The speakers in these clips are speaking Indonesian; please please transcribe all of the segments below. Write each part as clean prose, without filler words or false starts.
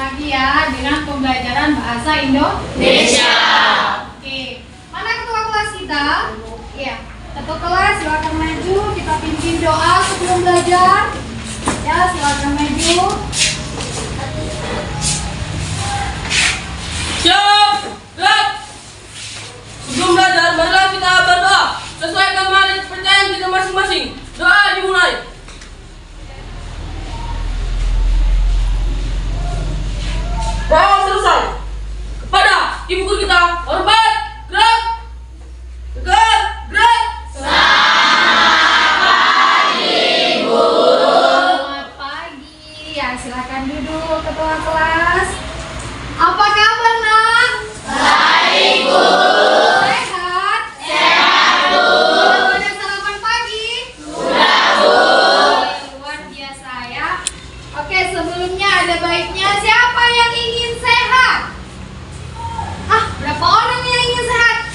lagi ya dengan pembelajaran bahasa Indonesia. Oke, mana ketua kelas kita? Iya, ketua kelas silakan maju, kita pimpin doa sebelum belajar. Ya, silakan maju. Siap, gerak. Sebelum belajar, marilah kita berdoa sesuai agama dan kepercayaan kita masing-masing. Doa dimulai. Doa selesai. Kepada ibu guru kita, hormat, gerak, gerak, gerak. Selamat pagi. Ya, silakan duduk ketua kelas. Apa kabar, Nak? Baik, Bu. Sehat? Sehat, Bu. Sudah sarapan pagi? Sudah, Bu. Luar biasa ya. Oke, sebelumnya ada baiknya siapa yang ingin sehat? Berapa orang yang ingin sehat?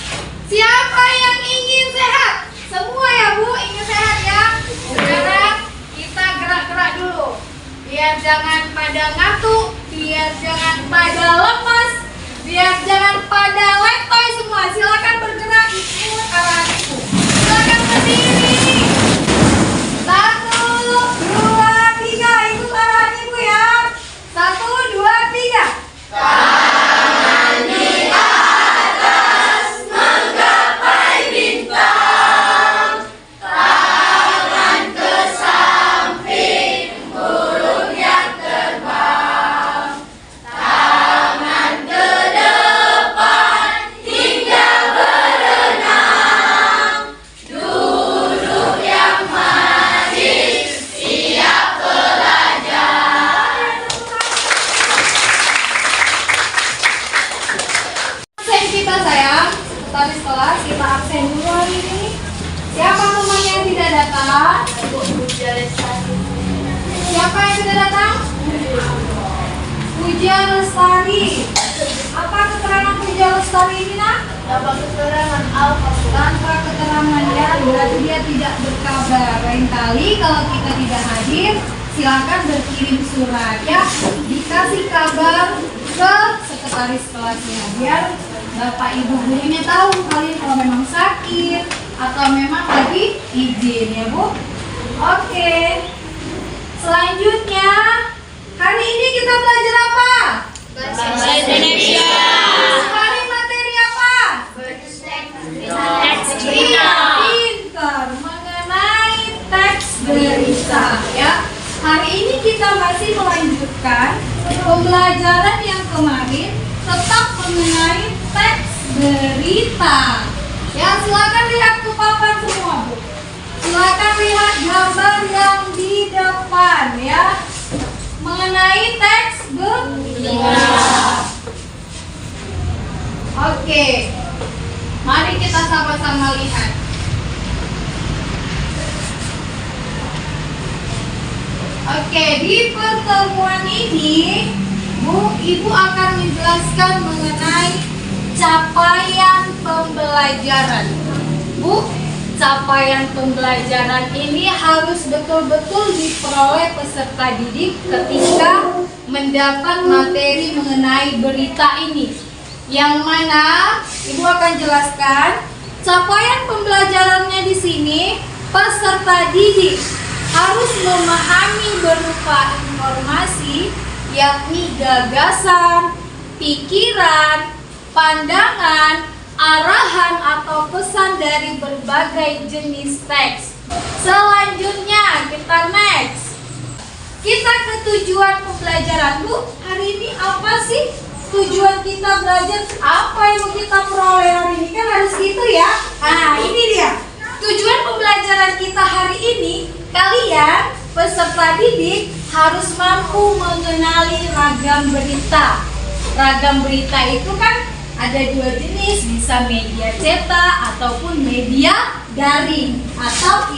Siapa yang ingin sehat? Semua ya, Bu, ingin sehat ya. Sekarang kita gerak-gerak dulu. Biar jangan pada ngantuk, biar jangan pada lemas, biar jangan pada letoy semua. Silakan bergerak ikut arahanku. Silakan berdiri. 1, 2, 3. Ikut arahan ibu ya. 1, 2, 3. Tangan di atas menggapai bintang. Tangan ke samping, burung yang terbang. Tangan ke depan hingga berenang. Duduk yang manis, siap belajar. Absen kita sayang, tadi kelas kita absen dulu hari ini. Siapa teman yang tidak datang? Siapa yang tidak datang? Puja Lestari. Apa keterangan Puja Lestari ini, Nak? Tanpa keterangan tanpa keterangan ya, berarti dia tidak berkabar. Lain kali kalau kita tidak hadir, silakan berkirim surat ya. Dikasih kabar ke sekretaris kelasnya biar Bapak Ibu gurunya tahu kalian kalau memang sakit atau memang lagi izin ya, Bu. Oke. Selanjutnya, hari ini kita belajar apa? Bahasa Indonesia. Hari materi apa? Teks Iya, pintar mengenai teks berita ya. Hari ini kita masih melanjutkan pembelajaran yang kemarin tetap mengenai teks berita. Ya, silakan lihat ke papan semua, Bu. Silakan lihat gambar yang di depan ya. Mengenai teks berita. Oke. Mari kita sama-sama lihat. Oke, di pertemuan ini Ibu akan menjelaskan mengenai capaian pembelajaran. Bu, capaian pembelajaran ini harus betul-betul diperoleh peserta didik ketika mendapat materi mengenai berita ini. Yang mana Ibu akan jelaskan capaian pembelajarannya di sini. Peserta didik harus memahami berupa informasi, yakni gagasan, pikiran, pandangan, arahan atau pesan dari berbagai jenis teks. Selanjutnya kita next. Kita ke tujuan pembelajaran. Bu, hari ini apa sih tujuan kita belajar? Apa yang mau kita peroleh hari ini? Kan harus gitu ya. Nah, ini dia. Tujuan pembelajaran kita hari ini, kalian peserta didik harus mampu mengenali ragam berita. Ragam berita itu kan ada dua jenis, bisa media cetak ataupun media daring atau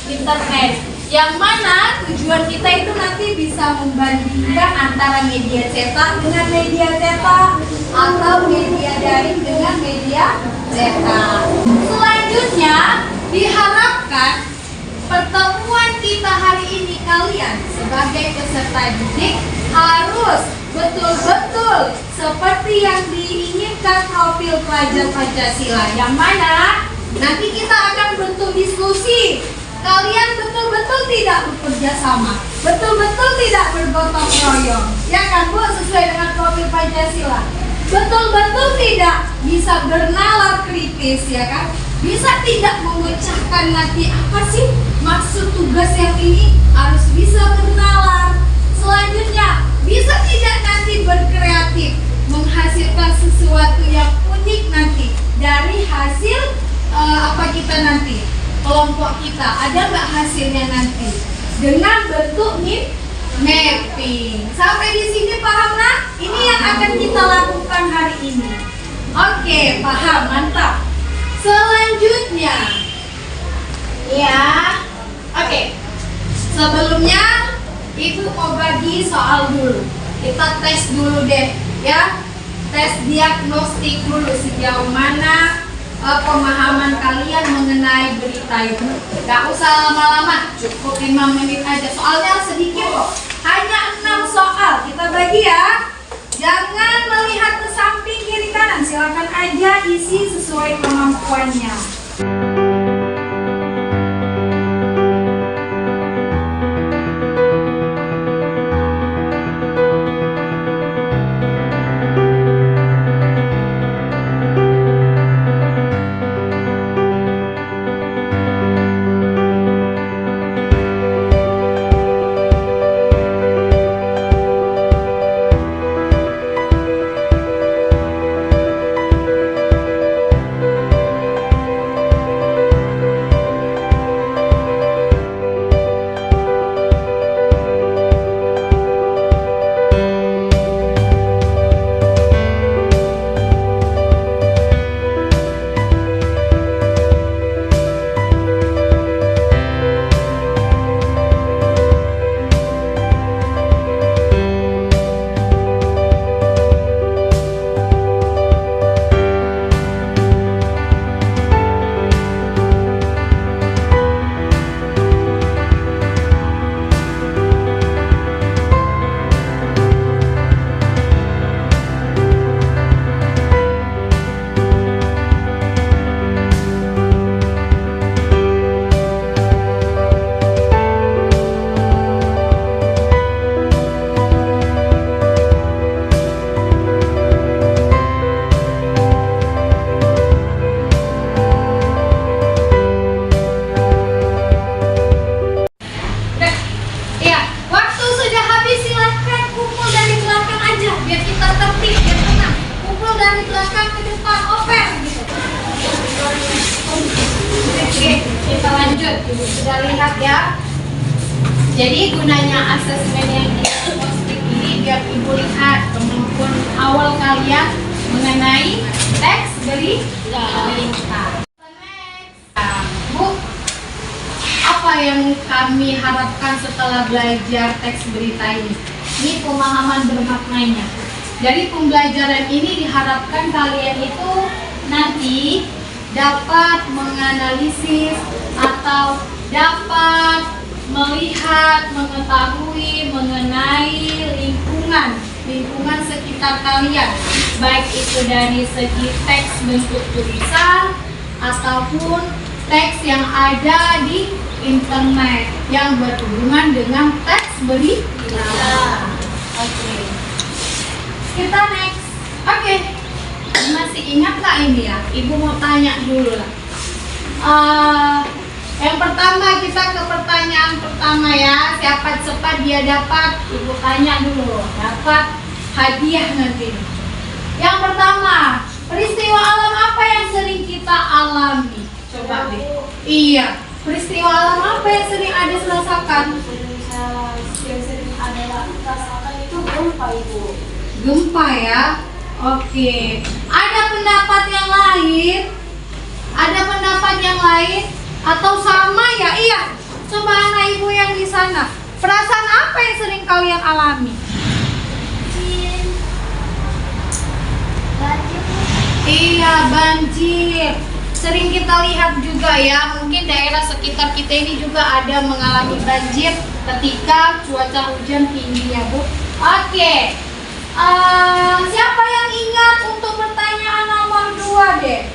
internet. Yang mana tujuan kita itu nanti bisa membandingkan antara media cetak dengan media cetak atau media daring dengan media cetak. Selanjutnya diharapkan pertemuan kita hari ini kalian sebagai peserta didik harus betul betul-betul seperti yang diinginkan profil pelajar Pancasila. Yang mana nanti kita akan bentuk diskusi. Kalian betul-betul tidak bekerja sama, betul-betul tidak bergotong royong, ya kan Bu, sesuai dengan profil Pancasila. Betul-betul tidak bisa bernalar kritis, ya kan? Bisa tidak memecahkan nanti apa sih maksud tugas yang ini, harus bisa bernalar. Selanjutnya, bisa tidak nanti berkreatif, menghasilkan sesuatu yang unik nanti dari hasil apa kita nanti, kelompok kita. Ada nggak hasilnya nanti? Dengan bentuk mapping. Sampai di sini paham nak? Ini yang akan kita lakukan hari ini. Oke, paham, mantap. Selanjutnya, ya, oke. Sebelumnya, Ibu mau bagi soal dulu. Kita tes dulu deh, ya. Tes diagnostik dulu sejauh mana pemahaman kalian mengenai berita itu. Gak usah lama-lama, cukup 5 menit aja. Soalnya sedikit kok, hanya 6 soal. Kita bagi ya. Jangan melihat ke samping kiri kanan, silakan aja isi sesuai kemampuannya. Ibu sudah lihat ya. Jadi gunanya asesmen yang diagnostik ini biar Ibu lihat kemampuan awal kalian mengenai teks berita. Bu, apa yang kami harapkan setelah belajar teks berita ini? Ini pemahaman bermaknanya. Dari pembelajaran ini diharapkan kalian itu nanti dapat menganalisis atau dapat melihat, mengetahui mengenai lingkungan sekitar kalian, baik itu dari segi teks bentuk tulisan ataupun teks yang ada di internet yang berhubungan dengan teks berita. Oke. Kita next. Oke. Masih ingat nggak ini ya? Ibu mau tanya dulu lah. Yang pertama kita ke pertanyaan pertama ya. Siapa cepat dia dapat. Ibu tanya dulu. Dapat hadiah nanti. Yang pertama, peristiwa alam apa yang sering kita alami? Coba deh. Iya. Peristiwa alam apa yang sering ada rasakan? Yang sering ada rasakan itu gempa, Ibu. Gempa ya. Oke. Ada pendapat yang lain? Ada pendapat yang lain? Atau sama ya? Iya. Coba anak ibu yang di sana. Perasaan apa yang sering kalian alami? Banjir. Iya, banjir. Sering kita lihat juga ya. Mungkin daerah sekitar kita ini juga ada mengalami banjir ketika cuaca hujan tinggi ya Bu. Oke. Siapa yang ingat untuk pertanyaan nomor 2 deh?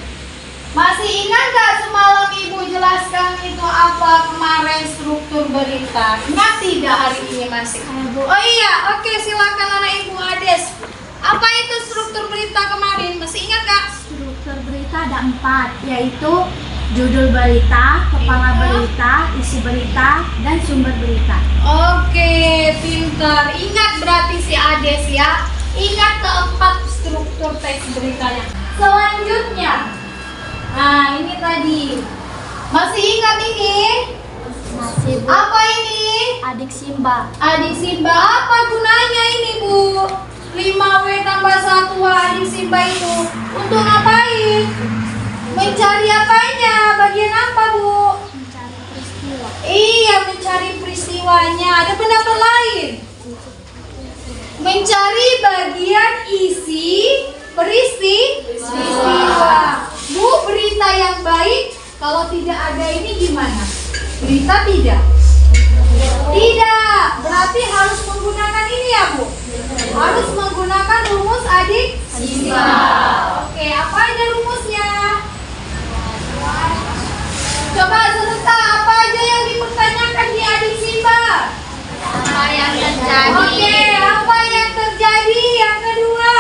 Masih ingat gak semalam ibu jelaskan itu apa kemarin struktur berita? Ingat tidak hari ini masih? Oh iya, oke, silakan anak ibu Ades. Apa itu struktur berita kemarin? Masih ingat gak? Struktur berita ada 4, yaitu judul berita, kepala berita, isi berita, dan sumber berita. Oke, pintar. Ingat berarti si Ades ya. Ingat keempat struktur teks beritanya. Selanjutnya, nah ini tadi. Masih ingat ini? Masih, Bu. Apa ini? Adik Simba. Adik Simba. Apa gunanya ini, Bu? 5W tambah 1 adik Simba itu untuk ngapain? Mencari apanya? Bagian apa, Bu? Mencari peristiwa. Iya, mencari peristiwanya. Ada pendapat lain? Mencari bagian isi peristiwa. Bu, berita yang baik kalau tidak ada ini gimana? Berita tidak? Tidak. Berarti harus menggunakan ini ya, Bu? Harus menggunakan rumus adik Simba. Oke, apa aja rumusnya? Coba sebentar, apa aja yang dipertanyakan di adik Simba? Apa yang terjadi? Oke, apa yang terjadi? Yang kedua,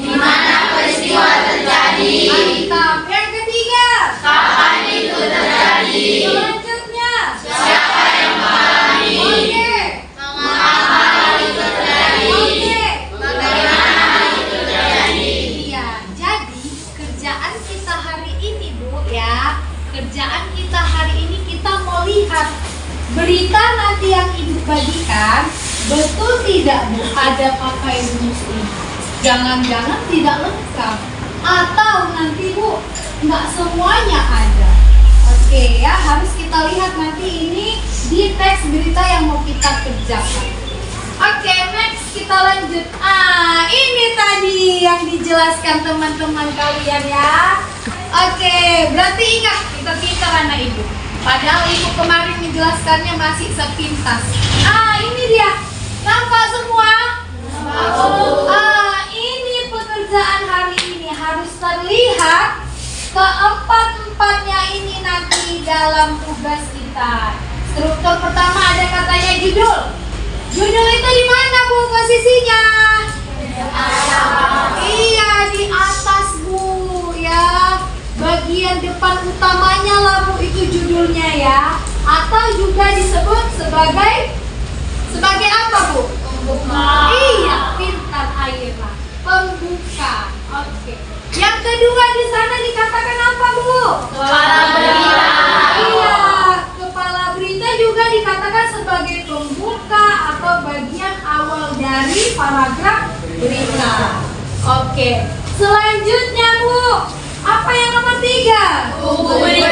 Di mana peristiwa terjadi? mantap. Yang ketiga, Kapan itu terjadi? selanjutnya, Siapa yang mengalami? oke, Mengapa itu terjadi? oke. Bagaimana itu terjadi? Iya, jadi kerjaan kita hari ini, Bu, ya. Kerjaan kita hari ini kita mau lihat berita nanti yang ibu bagikan, betul tidak, Bu, ada pakai rumus ini? Jangan-jangan tidak lengkap, atau nanti, Bu, nggak semuanya ada. Oke ya, harus kita lihat nanti ini di teks berita yang mau kita kerjakan. Oke, next kita lanjut. Ini tadi yang dijelaskan teman-teman kalian ya. Oke, berarti ingat kita pintar anak ibu. Padahal ibu kemarin menjelaskannya masih sepintas. Ini dia. Nampak semua? Ini pekerjaan hari ini harus terlihat keempat-empatnya ini nanti dalam tugas kita. Struktur pertama ada katanya judul. Judul itu di mana, Bu, posisinya? Iya, di atas, Bu, ya. Bagian depan utamanya lah, Bu, itu judulnya ya. Atau juga disebut sebagai apa, Bu? Iya, pintar Aira. Pembuka. Oke. Yang kedua di sana dikatakan apa, Bu? Kepala berita. Iya, kepala berita juga dikatakan sebagai pembuka atau bagian awal dari paragraf berita. Oke. Selanjutnya, Bu, apa yang nomor 3? Buku berita.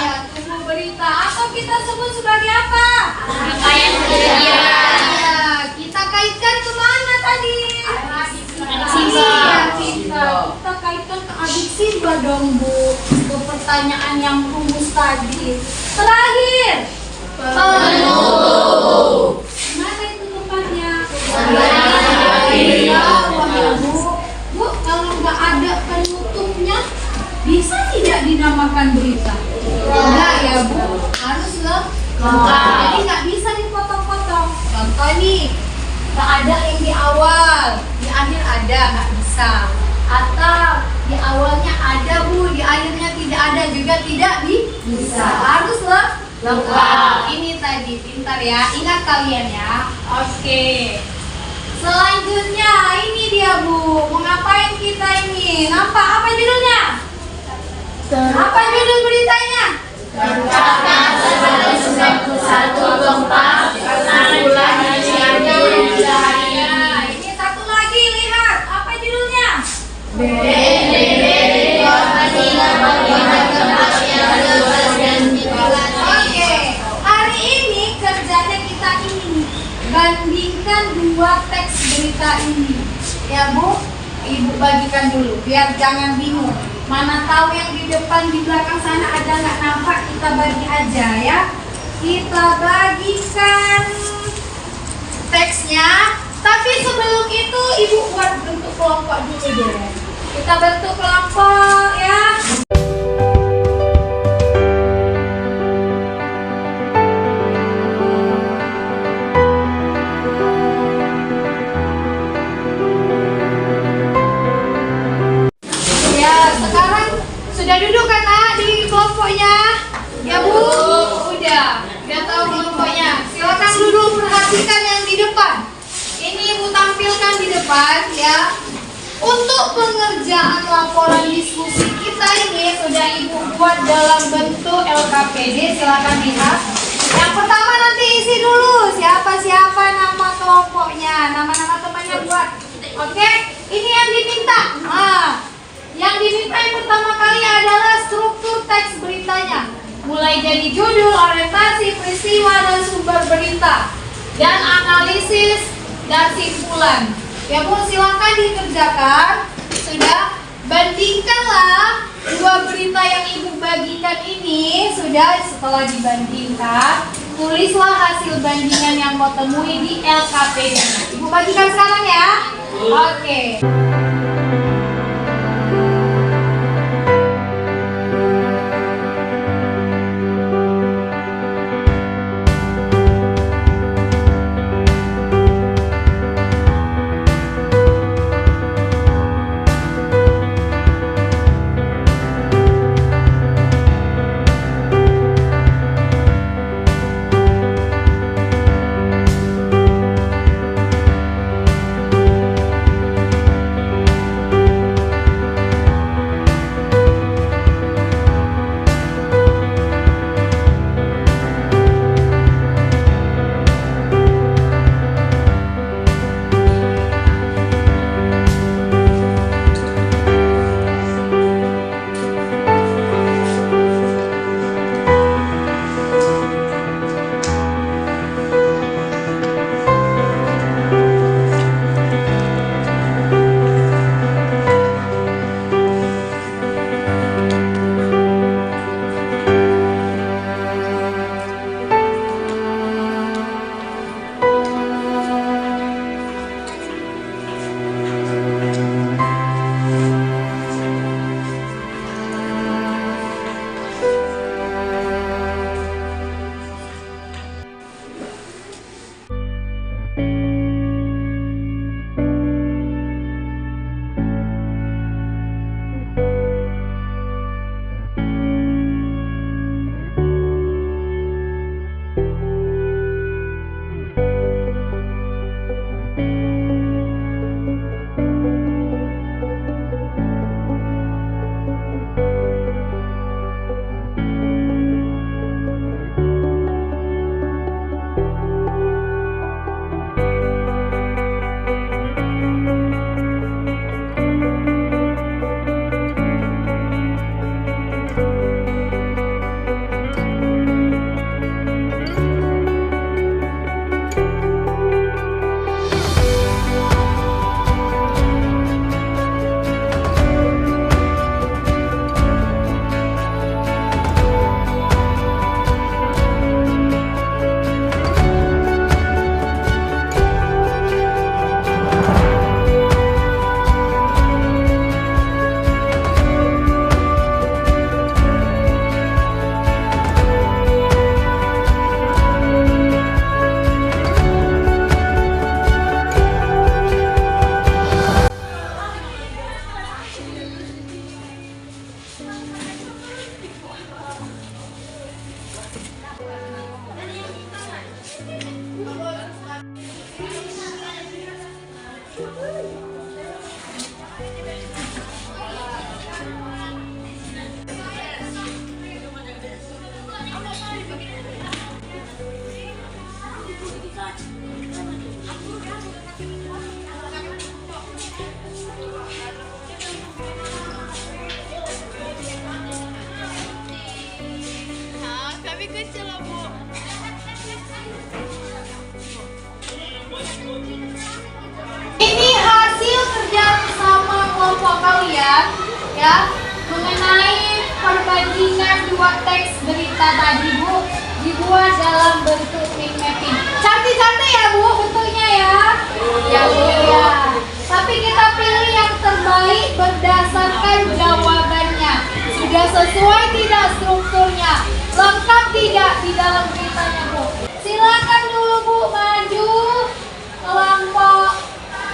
Iya, buku berita atau kita sebut sebagai apa? Rangkaian kejadian. Iya, kita kaitkan kemana tadi? Simba. Iya, kita kaitkan ke adik Simba dong, Bu. Ke pertanyaan yang rumus tadi. Terakhir, penutup. Mana itu tempatnya? Iya, Bu. Bu, kalau nggak ada penutupnya, bisa tidak dinamakan berita? Enggak ya, Bu. Harus lengkap. Jadi nggak bisa dipotong-potong. Contoh nih, nggak ada yang di awal, di akhir ada, nggak bisa. Atau di awalnya ada, Bu, di akhirnya tidak ada juga tidak bisa. Harus lengkap. Ini tadi pintar ya, ingat kalian ya. Oke. Selanjutnya ini dia, Bu. Mau ngapain kita ini? Nampak apa judulnya? Apa judul beritanya? Tercatat 191 gempa penanggulangan Ya, ini satu lagi, lihat. Apa judulnya? BNPB koordinat penanganan gempa yang terjadi. Oke, hari ini kerjanya kita ini bandingkan dua teks berita ini. Ya, Bu, Ibu bagikan dulu biar jangan bingung. Mana tahu yang di depan di belakang sana ada nggak nampak, kita bagi aja ya. Kita bagikan teksnya. Tapi sebelum itu depan ya. Untuk pengerjaan laporan diskusi kita ini sudah Ibu buat dalam bentuk LKPD, silakan lihat. Yang pertama nanti isi dulu siapa nama kelompoknya, nama-nama temannya buat. Oke, ini yang diminta. Yang diminta yang pertama kali adalah struktur teks beritanya. Mulai dari judul, orientasi, peristiwa, dan sumber berita. Dan analisis dan simpulan. Ya Bu, silakan dikerjakan. Sudah, bandingkanlah dua berita yang Ibu bagikan ini. Sudah, setelah dibandingkan, tulislah hasil bandingan yang kau temui di LKPD. Ibu bagikan sekarang ya. Oke. Ini hasil kerja bersama kelompok kalian ya mengenai perbandingan dua teks berita tadi Bu, dibuat dalam bentuk mind mapping. Cantik-cantik ya Bu bentuknya ya. Ya Bu ya. Tapi kita pilih yang terbaik berdasarkan jawabannya. Sudah sesuai tidak strukturnya? Lengkap tidak di dalam beritanya Bu? Silakan dulu Bu maju kelompok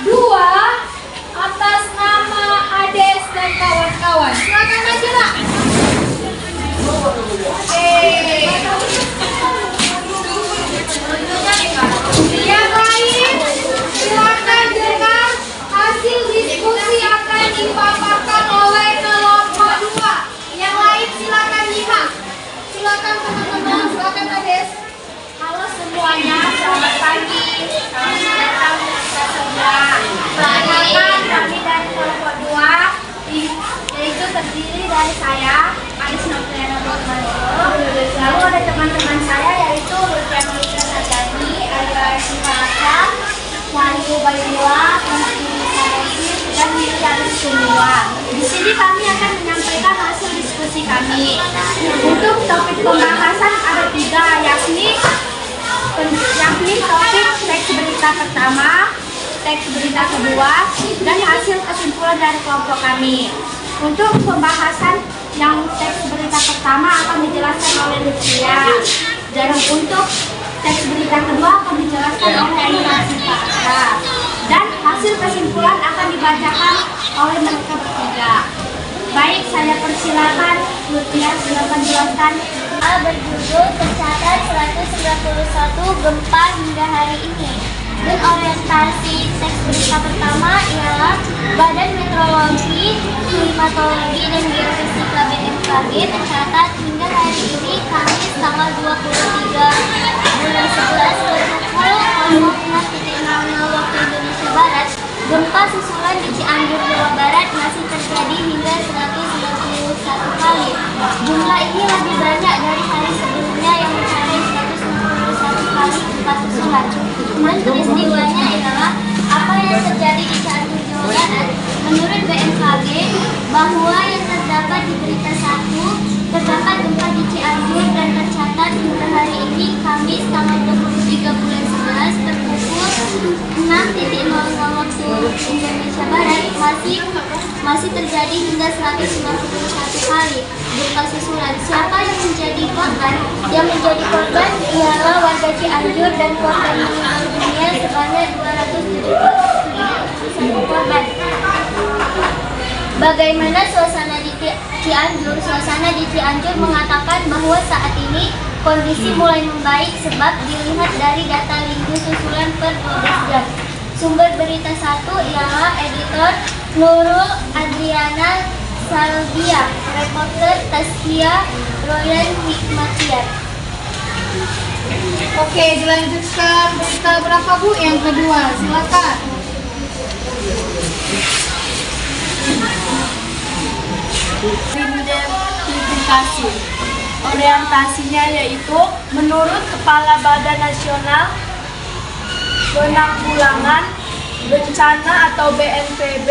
2 atas nama Ades dan kawan-kawan. Silakan maju lah. Yang lain silakan dengan Ubaidillah, dan Mirjani semua. Di sini kami akan menyampaikan hasil diskusi kami. Untuk topik pembahasan ada 3, yakni topik teks berita pertama, teks berita kedua, dan hasil kesimpulan dari kelompok kami. Untuk pembahasan yang teks berita pertama akan dijelaskan oleh Lutfia, dan untuk teks berita kedua akan dijelaskan oleh animasi Pak Asra, dan hasil kesimpulan akan dibacakan oleh mereka bertiga. Baik, saya persilakan Lutfia, silakan jelaskan. Berjudul tercatat 191 gempa hingga hari ini. Dan orientasi teks berita pertama ialah Badan Meteorologi, Klimatologi dan Geofisika BMKG tercatat hingga hari ini Kamis tanggal 23 bulan 11 pukul 06.00 waktu Indonesia Barat. Gempa susulan di Cianjur, Jawa Barat masih terjadi hingga 191 kali. Jumlah ini lebih banyak dari hari sebelumnya yang mencapai 191 kali gempa susulan. Dan peristiwanya adalah apa yang terjadi di Cianjur, Jawa Barat. Menurut BMKG, bahwa yang terdapat di berita 1 terdapat gempa di Cianjur dan tercatat hingga hari ini Kamis tanggal 23 bulan 11 pukul 6.00 waktu Indonesia Barat masih terjadi hingga 191 kali gempa susulan. Siapa yang menjadi korban? Yang menjadi korban ialah warga Cianjur dan korban meninggal dunia sebanyak 271 korban. Bagaimana suasana di Cianjur? Suasana di Cianjur mengatakan bahwa saat ini kondisi mulai membaik sebab dilihat dari data lingku susulan per 12 jam. Sumber berita 1 ialah editor Nurul Adriana Salbia, reporter Taskia Royan Hikmatiar. Oke, dilanjutkan berita berapa Bu? Yang kedua, silakan. Identifikasi. Orientasinya yaitu menurut Kepala Badan Nasional Penanggulangan Bencana atau BNPB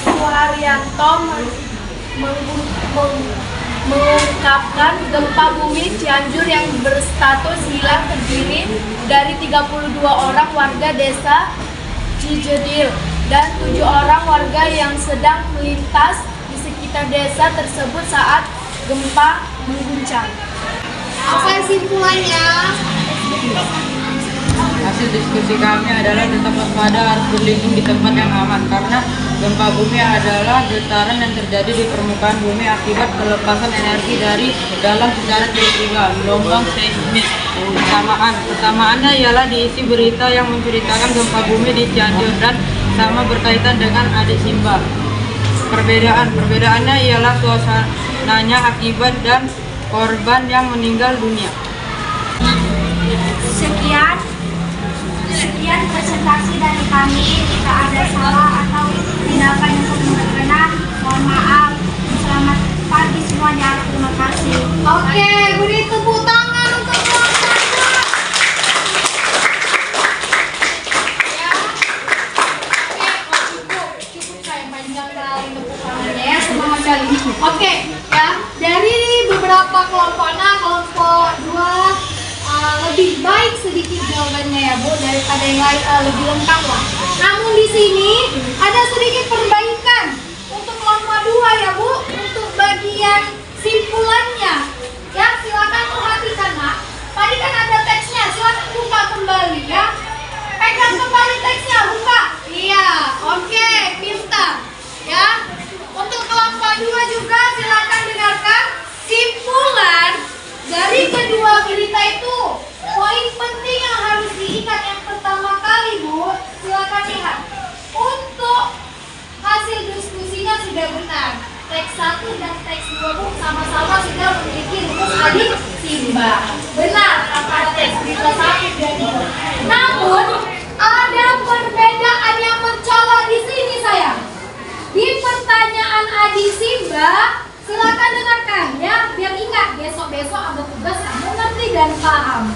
Suharyanto mengungkapkan gempa bumi Cianjur yang berstatus hilang terdiri dari 32 orang warga desa Cijedil dan 7 orang warga yang sedang melintas di sekitar desa tersebut saat gempa mengguncang. Apa simpulannya? Hasil diskusi kami adalah tetap waspada, harus berlindung di tempat yang aman karena gempa bumi adalah getaran yang terjadi di permukaan bumi akibat pelepasan energi dari dalam secara tiba-tiba, gelombang seismik. Persamaannya ialah diisi berita yang menceritakan gempa bumi di Cianjur dan sama berkaitan dengan adik Simba. Perbedaannya ialah suasananya, akibat dan korban yang meninggal dunia. Sekian presentasi dari kami. Jika ada salah atau tindakan yang kurang berkenan, mohon maaf. Selamat pagi semuanya. Terima kasih. Oke, beri tepuk tangan untuk kelompok. Ya. Oke, cukup saya panjang kali tepuk tangannya ya, semangat kali. Oke, ya. Dari beberapa kelompok, kelompok 2 lebih baik sedikit jawabannya ya Bu daripada yang lain, lebih lengkap lah. Namun di sini ada sedikit perbaikan untuk kelompok 2 ya Bu, untuk bagian simpulannya. Ya, silakan perhatikan Nak. Tadi kan ada teksnya, silakan buka kembali ya. Pegang kembali teksnya, buka. Iya, oke, pintar. Ya. Untuk kelompok 2 juga silakan dengarkan simpulan dari kedua berita itu. Poin penting yang harus diingat yang pertama kali Bu, silakan lihat. Untuk hasil diskusinya sudah benar. Teks 1 dan teks 2 Bu sama-sama sudah memiliki rumus adik Simba. Benar antara teks berita 1 dan 2. Namun ada perbedaan yang mencolok di sini sayang. Di pertanyaan adik Simba, silakan dengarkan ya, biar ingat besok-besok ada tugas kamu ngerti dan paham.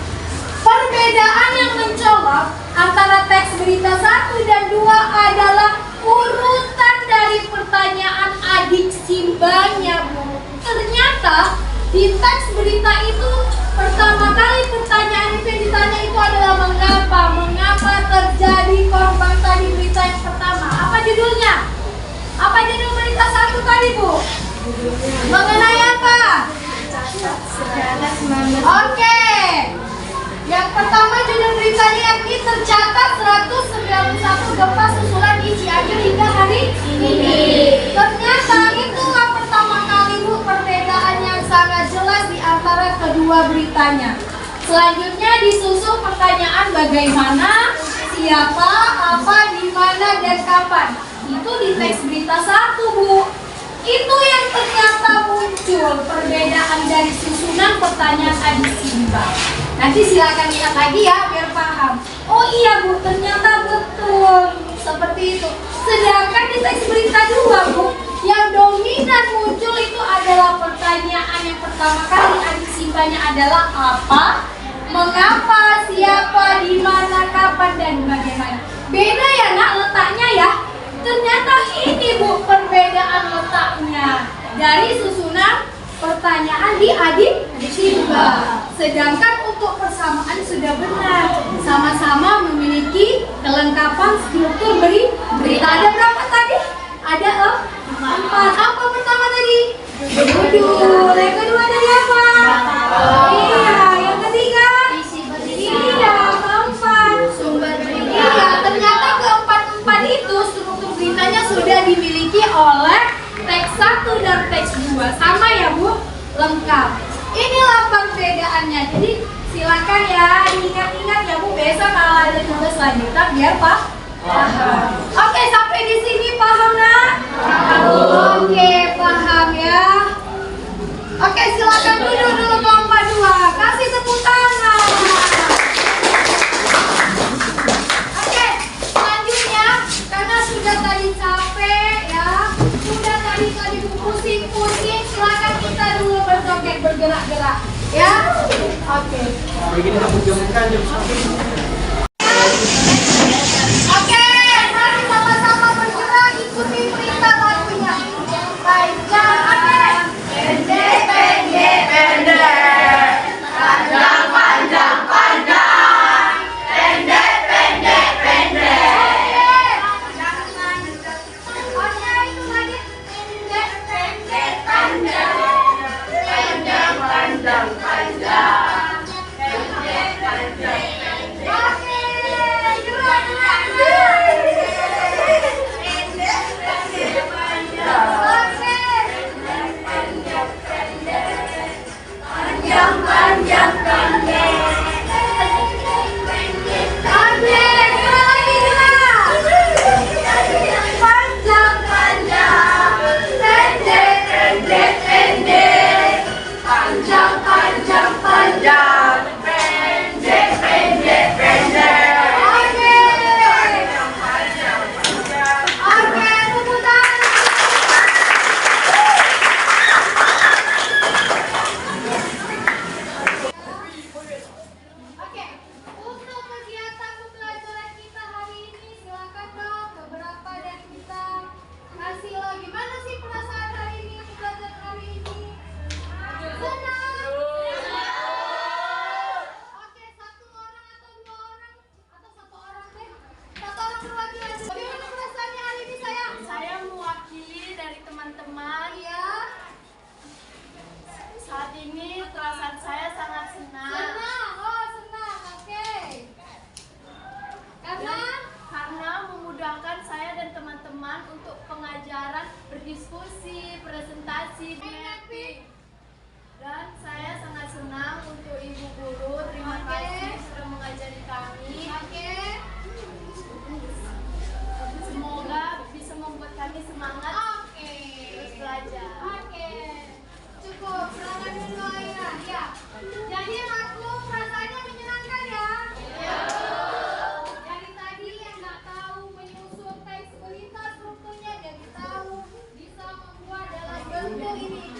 Perbedaan yang mencolok antara teks berita 1 dan 2 adalah urutan dari pertanyaan adik simbanya, Bu. Ternyata di teks berita itu pertama kali pertanyaan itu yang ditanya itu adalah mengapa terjadi korban tadi berita yang pertama. Apa judulnya? Apa judul berita 1 tadi, Bu? Mengenai apa? Oke. Yang pertama judul beritanya yakni tercatat 191 gempa susulan di Cianjur hingga hari ini. Ternyata itulah pertama kali, Bu, perbedaan yang sangat jelas di antara kedua beritanya. Selanjutnya disusul pertanyaan bagaimana, siapa, apa, di mana, dan kapan. Itu di teks berita 1, Bu. Itu yang ternyata muncul perbedaan dari susunan pertanyaan adik Simba. Nanti silakan lihat lagi ya biar paham. Oh iya, Bu, ternyata betul seperti itu. Sedangkan di teks berita 2, Bu, yang dominan muncul itu adalah pertanyaan yang pertama kali adik Simbanya adalah apa, mengapa, siapa, di mana, kapan, dan bagaimana. Beda ya, Nak, letaknya ya. Ternyata ini, Bu, perbedaan letaknya dari susunan pertanyaan di adik Simba. Sedangkan untuk persamaan sudah benar. Sama-sama memiliki kelengkapan struktur berita. Ada berapa tadi? Ada 4. Apa pertama tadi? Judul. Yang kedua dari apa? Iya. Yang ketiga? Iya. Keempat? Sumber berita. Iya. Ternyata keempat itu struktur beritanya sudah dimiliki oleh teks 1 dan teks 2. Sama ya, Bu? Lengkap. Inilah perbedaannya. Jadi silakan ya diingat-ingat ya, Bu. Besok kalau ada tugas lanjutan biar paham. Oke, sampai di sini paham, Nak? Oke, paham ya. Oke, silakan duduk dulu kelompok 2. Kasih tepuk tangan. Oke, selanjutnya karena sudah tadi capek ya, sudah tadi pusing-pusing, silakan kita dulu berjoget, bergerak-gerak ya. Oke. Oke, mari sama-sama bergerak, ikuti perintah lagunya. Panjang, oke. Pendek, pendek, pendek. Panjang, panjang, panjang. Pendek, pendek, pendek. Oke, itu lagi. Pendek, pendek, panjang. Panjang, panjang, panjang. Pendek, pendek, pendek. Oke, gerak, gerak, gerak. Pendek, pendek, panjang. Oke. Pendek, pendek, pendek. Panjang, panjang, pendek. Oke, gerak lagi, gerak. Panjang, panjang. Pendek, pendek, pendek. Panjang, panjang, panjang. Pendek, pendek, pendek. Oke. Oke, tepuk tangan. Oke, untuk kegiatan pembelajaran kita hari ini silakan dong beberapa dari kita kasih lo gimana sih perasaan hari ini belajar hari ini? Senang? Oke, 1 orang atau 2 orang atau 1 orang deh. 1 orang perwakilan. Bagaimana perasaannya hari ini, sayang? Saya mewakili dari teman-teman. Iya. Saat ini perasaan saya sangat senang. Senang. Oh, senang. Oke. Karena memudahkan saya dan teman-teman untuk pengajaran, berdiskusi, presentasi, mapping. Dan saya sangat senang untuk Ibu Guru. Terima kasih sudah mengajari kami. Oke. Semoga bisa membuat kami semangat Oke. terus belajar. Oke. Cukup. Silakan dulu, Aira. Ya. Jadi aku perasaannya menyenangkan ya? Iya. Dari tadi yang nggak tahu menyusun teks berita strukturnya jadi tahu, bisa membuat dalam bentuk ini.